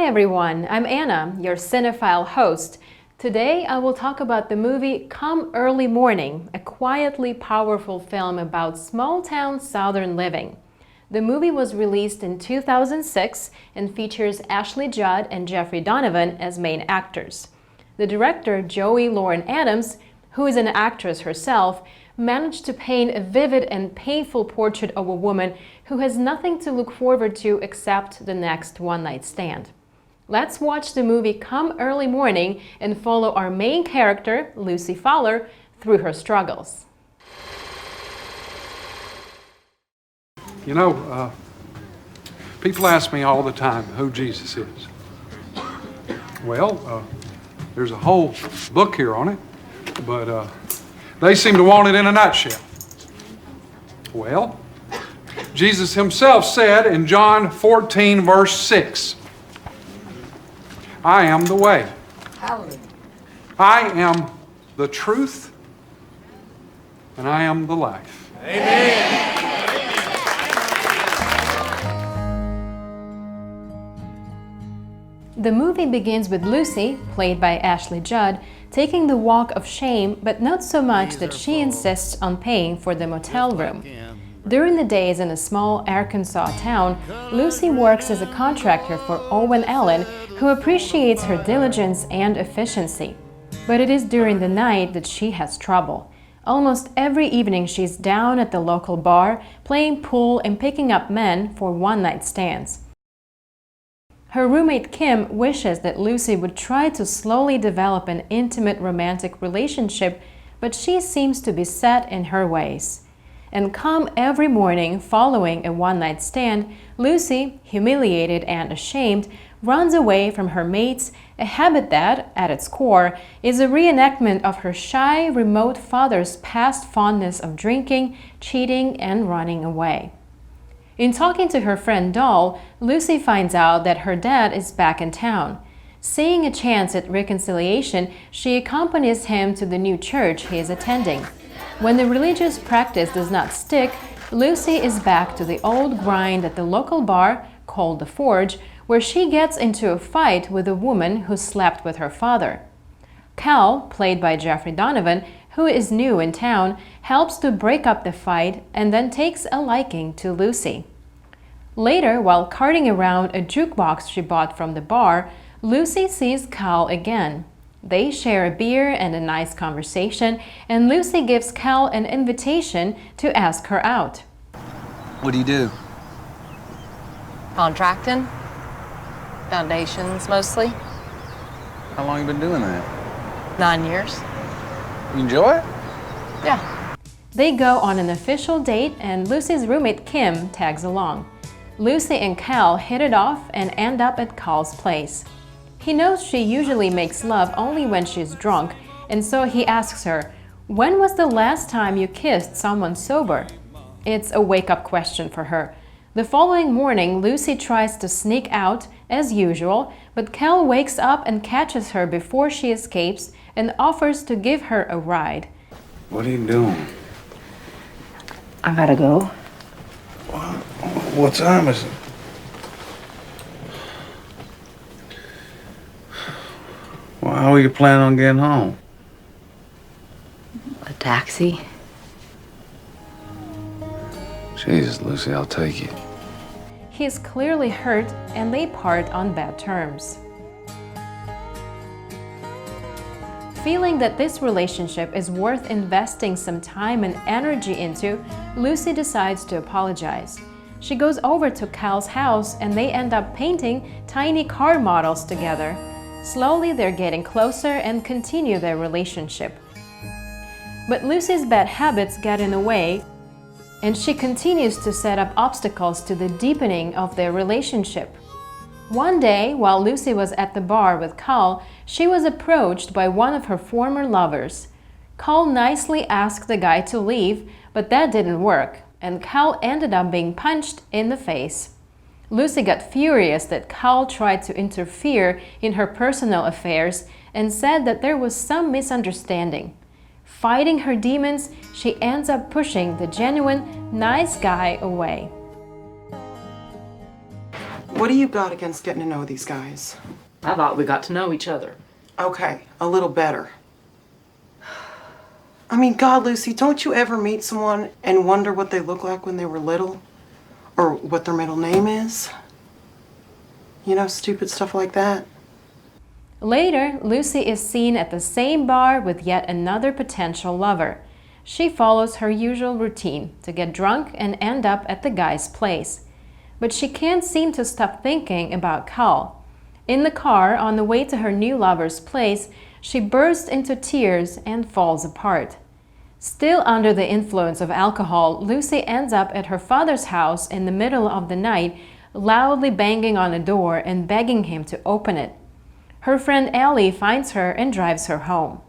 Hi everyone, I'm Anna, your cinephile host. Today I will talk about the movie Come Early Morning, a quietly powerful film about small-town southern living. The movie was released in 2006 and features Ashley Judd and Jeffrey Donovan as main actors. The director, Joey Lauren Adams, who is an actress herself, managed to paint a vivid and painful portrait of a woman who has nothing to look forward to except the next one-night stand. Let's watch the movie Come Early Morning and follow our main character, Lucy Fowler, through her struggles. You know, people ask me all the time who Jesus is. Well, there's a whole book here on it, but they seem to want it in a nutshell. Well, Jesus himself said in John 14, verse 6, I am the way. Hallelujah. I am the truth, and I am the life. Amen. The movie begins with Lucy, played by Ashley Judd, taking the walk of shame, but not so much that she insists on paying for the motel room. During the days in a small Arkansas town, Lucy works as a contractor for Owen Allen, who appreciates her diligence and efficiency. But it is during the night that she has trouble. Almost every evening she's down at the local bar, playing pool and picking up men for one-night stands. Her roommate Kim wishes that Lucy would try to slowly develop an intimate romantic relationship, but she seems to be set in her ways. And come every morning following a one-night stand, Lucy, humiliated and ashamed, runs away from her mates, a habit that, at its core, is a reenactment of her shy, remote father's past fondness of drinking, cheating, and running away. In talking to her friend Doll, Lucy finds out that her dad is back in town. Seeing a chance at reconciliation, she accompanies him to the new church he is attending. When the religious practice does not stick, Lucy is back to the old grind at the local bar, called The Forge, where she gets into a fight with a woman who slept with her father. Cal, played by Jeffrey Donovan, who is new in town, helps to break up the fight and then takes a liking to Lucy. Later, while carting around a jukebox she bought from the bar, Lucy sees Cal again. They share a beer and a nice conversation, and Lucy gives Cal an invitation to ask her out. What do you do? Contracting. Foundations, mostly. How long you been doing that? 9 years. You enjoy it? Yeah. They go on an official date, and Lucy's roommate Kim tags along. Lucy and Cal hit it off and end up at Cal's place. He knows she usually makes love only when she's drunk, and so he asks her, "When was the last time you kissed someone sober?" It's a wake-up question for her. The following morning, Lucy tries to sneak out, as usual, but Cal wakes up and catches her before she escapes and offers to give her a ride. What are you doing? I gotta go. What time is it? Well, how are you planning on getting home? A taxi? Jesus, Lucy, I'll take you. He is clearly hurt, and they part on bad terms. Feeling that this relationship is worth investing some time and energy into, Lucy decides to apologize. She goes over to Cal's house and they end up painting tiny car models together. Slowly they're getting closer and continue their relationship. But Lucy's bad habits get in the way, and she continues to set up obstacles to the deepening of their relationship. One day, while Lucy was at the bar with Cal, she was approached by one of her former lovers. Cal nicely asked the guy to leave, but that didn't work, and Cal ended up being punched in the face. Lucy got furious that Cal tried to interfere in her personal affairs and said that there was some misunderstanding. Fighting her demons, she ends up pushing the genuine, nice guy away. What do you got against getting to know these guys? I thought we got to know each other. Okay, a little better. I mean, God, Lucy, don't you ever meet someone and wonder what they look like when they were little? Or what their middle name is? You know, stupid stuff like that. Later, Lucy is seen at the same bar with yet another potential lover. She follows her usual routine to get drunk and end up at the guy's place. But she can't seem to stop thinking about Carl. In the car, on the way to her new lover's place, she bursts into tears and falls apart. Still under the influence of alcohol, Lucy ends up at her father's house in the middle of the night, loudly banging on a door and begging him to open it. Her friend Ellie finds her and drives her home.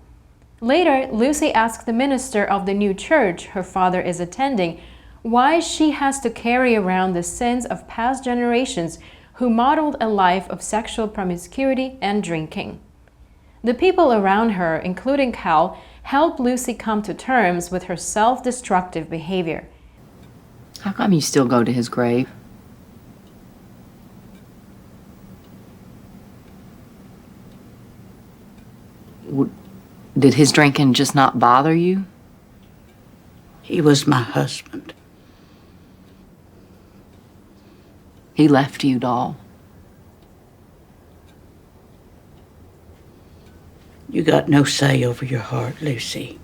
Later, Lucy asks the minister of the new church her father is attending why she has to carry around the sins of past generations who modeled a life of sexual promiscuity and drinking. The people around her, including Cal, help Lucy come to terms with her self-destructive behavior. How come you still go to his grave? Did his drinking just not bother you? He was my husband. He left you, doll. You got no say over your heart, Lucy.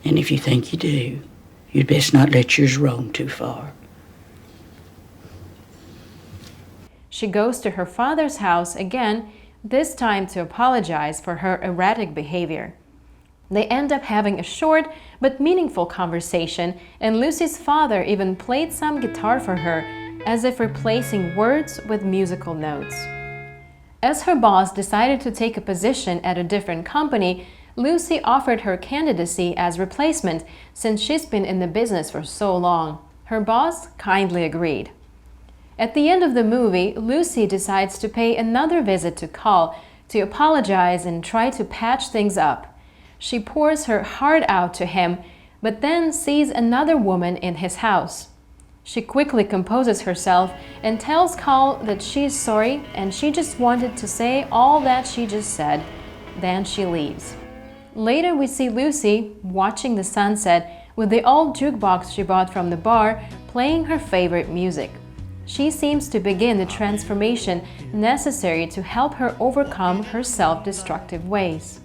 And if you think you do, you'd best not let yours roam too far. She goes to her father's house again, this time to apologize for her erratic behavior. They end up having a short but meaningful conversation, and Lucy's father even played some guitar for her, as if replacing words with musical notes. As her boss decided to take a position at a different company, Lucy offered her candidacy as replacement since she's been in the business for so long. Her boss kindly agreed. At the end of the movie, Lucy decides to pay another visit to Carl to apologize and try to patch things up. She pours her heart out to him, but then sees another woman in his house. She quickly composes herself and tells Carl that she's sorry and she just wanted to say all that she just said. Then she leaves. Later we see Lucy watching the sunset with the old jukebox she bought from the bar playing her favorite music. She seems to begin the transformation necessary to help her overcome her self-destructive ways.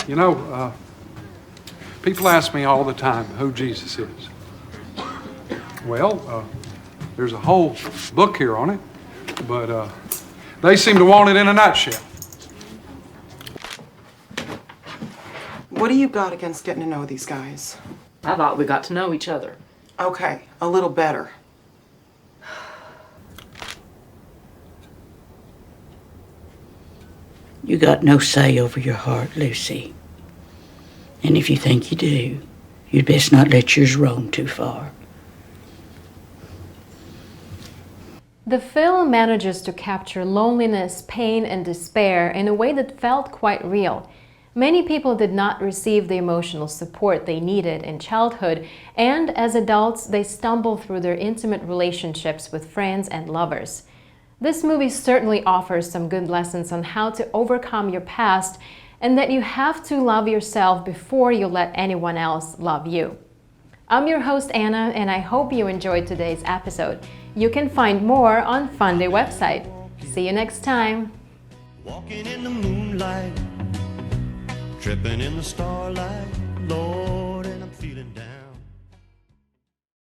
You know, people ask me all the time who Jesus is. Well, there's a whole book here on it, but they seem to want it in a nutshell. What do you got against getting to know these guys? I thought we got to know each other. Okay, a little better. You got no say over your heart, Lucy. And if you think you do, you'd best not let yours roam too far. The film manages to capture loneliness, pain, and despair in a way that felt quite real. Many people did not receive the emotional support they needed in childhood, and as adults, they stumble through their intimate relationships with friends and lovers. This movie certainly offers some good lessons on how to overcome your past and that you have to love yourself before you let anyone else love you. I'm your host Anna, and I hope you enjoyed today's episode. You can find more on Funday website. See you next time. Walking in the moonlight, tripping in the starlight, Lord.